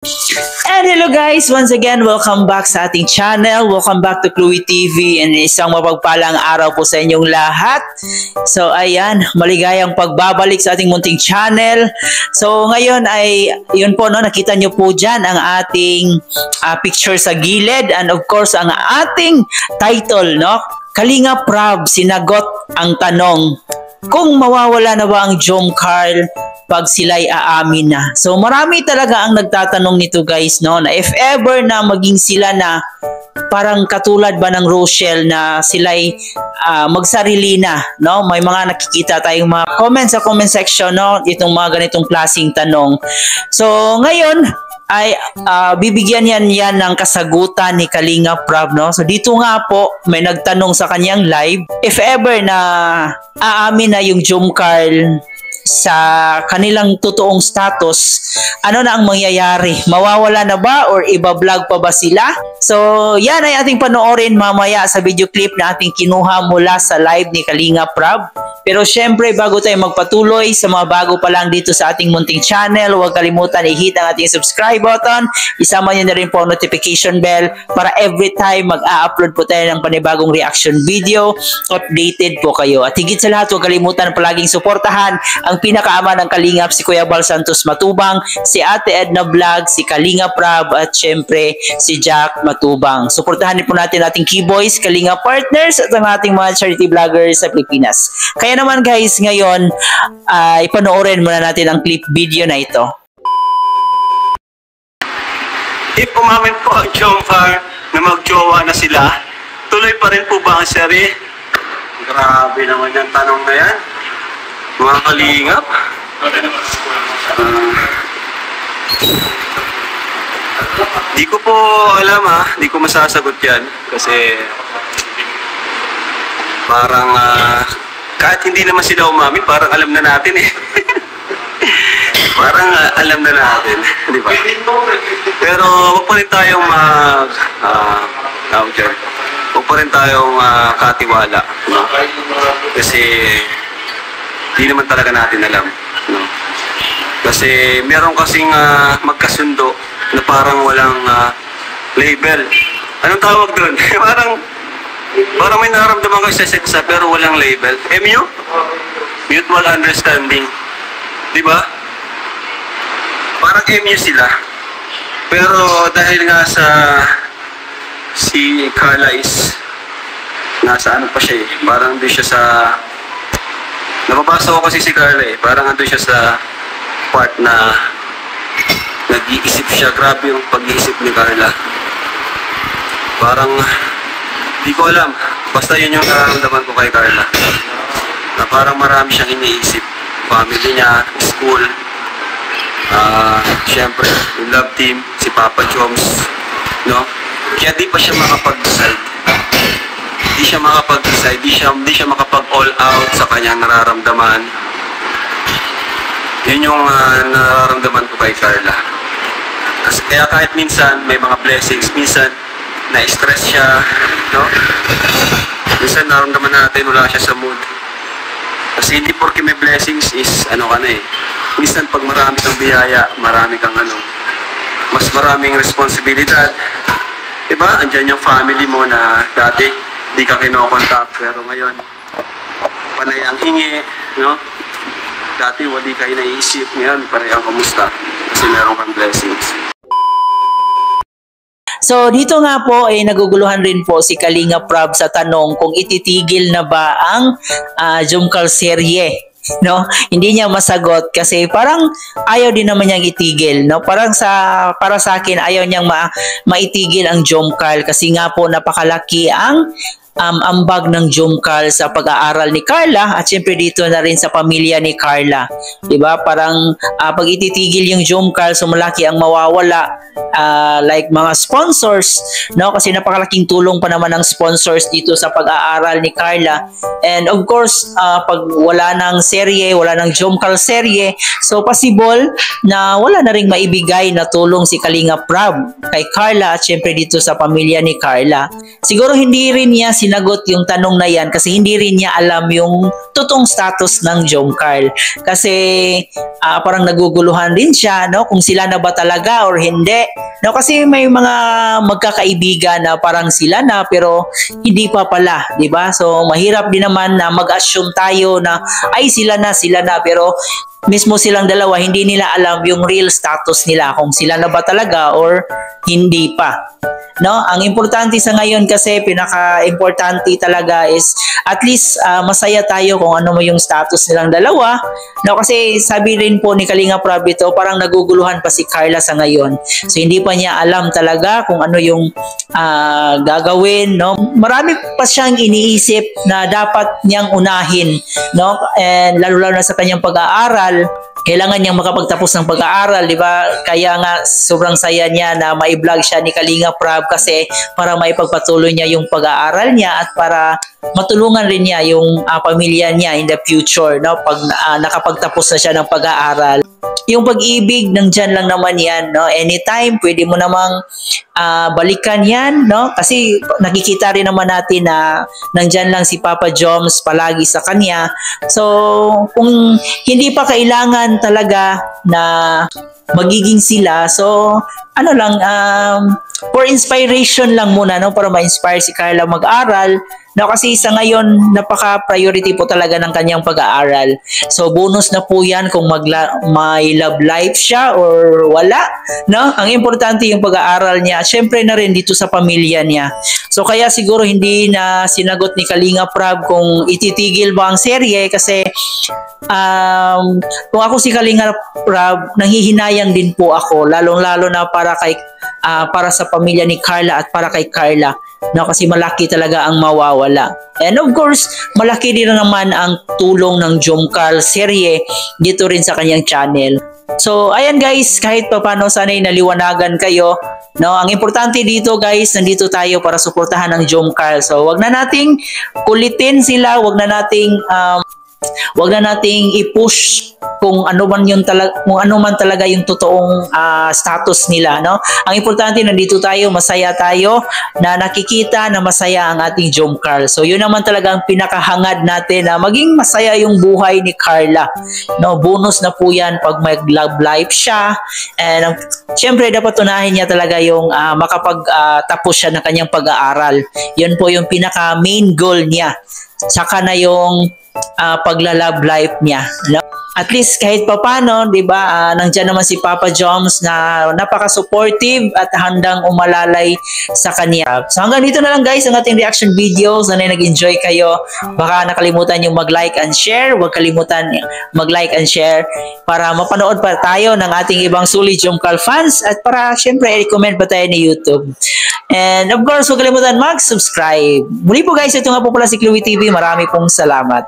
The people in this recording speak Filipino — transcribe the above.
And hello guys, once again, welcome back sa ating channel. Welcome back to Chloe TV and isang mapagpalang araw po sa inyong lahat. So ayan, maligayang pagbabalik sa ating munting channel. So ngayon ay, yun po no, nakita nyo po dyan ang ating picture sa gilid and of course ang ating title, no? Kalinga Prab, sinagot ang tanong, kung mawawala na ba ang Jomcarl pag sila'y aamin na. So marami talaga ang nagtatanong nito guys, no, na if ever na maging sila na parang katulad ba ng Rochelle na sila'y magsarili na, no? May mga nakikita tayong mga comments sa comment section, no, itong mga ganitong klaseng tanong. So ngayon ay bibigyan yan ng kasagutan ni Kalinga Prab, no? So dito nga po may nagtanong sa kanyang live, if ever na aamin na yung Jomcarl sa kanilang totoong status, ano na ang mangyayari? Mawawala na ba or iba-vlog pa ba sila? So, yan ay ating panoorin mamaya sa video clip na ating kinuha mula sa live ni Kalinga Prab. Pero syempre, bago tayo magpatuloy, sa mga bago pa lang dito sa ating munting channel, huwag kalimutan i-hit ang ating subscribe button. Isama nyo na rin po ang notification bell para every time mag-a-upload po tayo ng panibagong reaction video, updated po kayo. At higit sa lahat, huwag kalimutan palaging suportahan ang pinakaama ng Kalingap, si Kuya Bal Santos Matubang, si Ate Edna Vlog, si Kalinga Prab, at syempre si Jack Matubang. Suportahan din po natin ating Keyboys, Kalinga Partners, at ang ating mga charity vloggers sa Pilipinas. Kaya naman guys, ngayon ay panoorin muna natin ang clip video na ito. If umamin po ang Jomcarl na magjowa na sila, tuloy pa rin po ba ang seri? Grabe naman yung tanong na yan. Mga kalingap. Di ko po alam di ko masasagot yan. Kasi parang kahit hindi naman sila umamin, parang alam na natin eh. Parang alam na natin, di ba? Pero huwag pa rin tayong huwag pa rin tayong katiwala, no? Kasi di naman talaga natin alam, no? Kasi meron kasing magkasundo na parang walang label. Anong tawag doon? parang may nararamdaman kayo sa seksa pero walang label. MU? Mutual understanding. Di ba? Parang MU sila. Pero dahil nga si Carla is nasa ano pa siya eh. Parang doon siya sa napapasok ko kasi si Carla eh. Parang ando siya sa part na nag-iisip siya. Grabe yung pag-iisip ni Carla. Parang di ko alam. Basta yun yung nararamdaman ko kay Carla. Na parang marami siyang iniisip. Family niya, school. Siyempre, yung love team, si Papa Joms. No? Kaya di pa siya makapag-decide. Di siya makapag-decide. Di siya makapag-all out sa kanyang nararamdaman. Yun yung nararamdaman ko kay Carla. Kasi kaya kahit minsan may mga blessings, minsan na-stress siya, no? Minsan nararamdaman natin wala siya sa mood. Kasi hindi porke may blessings is ano ka na eh. Minsan pag marami kang biyaya, marami kang mas maraming responsibilidad. Diba? Andyan yung family mo na dati di ka kinokontak pero ngayon panay ang hingi, no? Dati wali kayo naisip, ngayon panay ang kamusta kasi meron kang blessings. So dito nga po ay naguguluhan rin po si Kalinga Prab sa tanong kung ititigil na ba ang Jomcarl serye, no? Hindi niya masagot kasi parang ayaw din naman niyang itigil, no? Para sa akin ayaw niyang maitigil ang Jomcarl kasi nga po napakalaki ang ambag ng Jomcarl sa pag-aaral ni Carla at syempre dito na rin sa pamilya ni Carla. Diba? Parang pag ititigil yung Jomcarl, so malaki ang mawawala like mga sponsors, no? Kasi napakalaking tulong pa naman ng sponsors dito sa pag-aaral ni Carla. And of course, pag wala ng serye, wala ng Jomcarl serye, so possible na wala na ring maibigay na tulong si Kalinga Prab kay Carla at syempre dito sa pamilya ni Carla. Siguro hindi rin niya sinagot yung tanong na yan kasi hindi rin niya alam yung totoong status ng Jomcarl. Kasi parang naguguluhan din siya, no, kung sila na ba talaga or hindi. No, kasi may mga magkakaibigan na parang sila na pero hindi pa pala, 'di ba? So mahirap din naman na mag-assume tayo na ay sila na pero mismo silang dalawa hindi nila alam yung real status nila kung sila na ba talaga or hindi pa. No, ang importante sa ngayon kasi pinaka-importante talaga is at least masaya tayo kung ano mo yung status nilang dalawa. No, kasi sabi rin po ni Kalinga Prab ito, parang naguguluhan pa si Carla sa ngayon. So hindi pa niya alam talaga kung ano yung gagawin, no. Marami pa siyang iniisip na dapat niyang unahin, no. And lalo-lalo na sa kanyang pag-aaral. Kailangan niyang makapagtapos ng pag-aaral, di ba? Kaya nga sobrang saya niya na mai-vlog siya ni Kalinga Prab kasi para maipagpatuloy niya yung pag-aaral niya at para matulungan rin niya yung pamilya niya in the future, no? Pag nakapagtapos na siya ng pag-aaral. Yung pag-ibig, nandyan lang naman yan, no? Anytime, pwede mo namang balikan yan, no? Kasi nakikita rin naman natin na nandyan lang si Papa Joms palagi sa kanya. So, kung hindi pa kailangan talaga na magiging sila, so ano lang, for inspiration lang muna, no, para ma-inspire si Carla mag-aral, no, kasi sa ngayon napaka-priority po talaga ng kanyang pag-aaral. So bonus na po 'yan kung may love life siya or wala, no? Ang importante yung pag-aaral niya. Syempre na rin dito sa pamilya niya. So kaya siguro hindi na sinagot ni Kalinga Prab kung ititigil ba ang serye kasi kung ako si Kalinga Prab, nanghihinayang din po ako, lalong-lalo na para sa pamilya ni Carla at para kay Carla, no, kasi malaki talaga ang mawawala. And of course, malaki din naman ang tulong ng Jomcarl serye dito rin sa kanyang channel. So ayan guys, kahit pa paano sana'y naliwanagan kayo, no. Ang importante dito guys, nandito tayo para suportahan ng Jomcarl. So wag na nating kulitin sila, wag na nating i-push kung ano man talaga yung totoong status nila, no. Ang importante nandito tayo, masaya tayo na nakikita na masaya ang ating Jomcarl. So yun naman talaga ang pinakahangad natin na maging masaya yung buhay ni Carla, no. Bonus na po yan pag mag-love life siya, and syempre dapat unahin niya talaga yung makapagtapos siya ng kanyang pag-aaral. Yun po yung pinaka main goal niya, saka na yung pagla-love life niya, no? At least kahit papano, 'di ba, nandiyan naman si Papa Joms na napaka-supportive at handang umalalay sa kanya. So hanggang dito na lang guys ang ating reaction videos. Sana nag-enjoy kayo. Baka nakalimutan yung mag-like and share. Huwag kalimutan mag-like and share para mapanood pa tayo ng ating ibang sulit Jomcarl fans at para syempre i-comment pa tayo ni YouTube. And of course, huwag kalimutan mag-subscribe. Muli po guys, ito nga po pala si Chloe TV. Marami pong salamat.